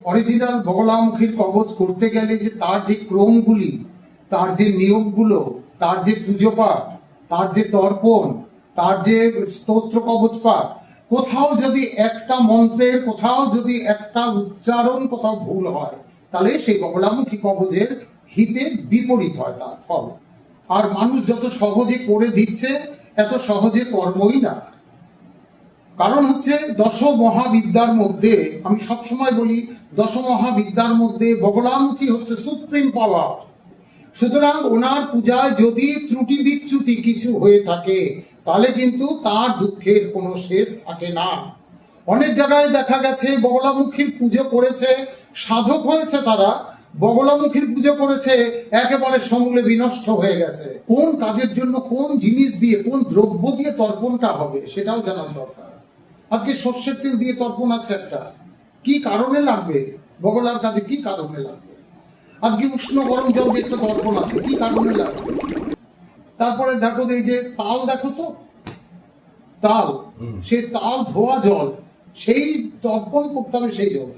Original বগলামুখীর কবচ করতে গেলে যে তার যে ক্রমগুলি, তার যে নিয়মগুলো, তার যে পুজো পাঠ, তার যে তর্পণ, তার যে স্তোত্র কবচ পাঠ, কোথাও যদি একটা মন্ত্রের, কোথাও যদি একটা উচ্চারণ কোথাও ভুল হয়, তাহলে সেই বগলামুখী কবচের হিতে বিপরীত হয় তার ফল। আর মানুষ যত সহজে করে দিচ্ছে, এত সহজে কর্মই না। কারণ হচ্ছে দশ মহাবিদ্যার মধ্যে, আমি সবসময় বলি, দশ মহাবিদ্যার মধ্যে বগলামুখী হচ্ছে সুপ্রিম পাওয়ার। সুতরাং ওনার পূজায় যদি ত্রুটি বিচ্যুতি কিছু হয়ে থাকে, তাহলে কিন্তু তার দুঃখের কোনো শেষ থাকে না। অনেক জায়গায় দেখা গেছে বগলামুখীর পুজো করেছে, সাধক হয়েছে তারা, বগলামুখীর পুজো করেছে, একেবারে সমূলে বিনষ্ট হয়ে গেছে। কোন কাজের জন্য কোন জিনিস দিয়ে, কোন দ্রব্য দিয়ে তর্পণটা হবে সেটাও জানার দরকার। আজকে সর্ষের তেল দিয়ে তর্পণ আছে একটা, কি কারণে লাগবে? বগলার কাজে কি কারণে লাগবে? আজকে উষ্ণ গরম জল দিয়ে একটা তর্পণ আছে, কি কারণে লাগবে? তারপরে দেখো এই যে তাল, দেখো তো তাল, সেই তাল ধোয়া জল, সেই তর্পণ করতে হবে সেই জল।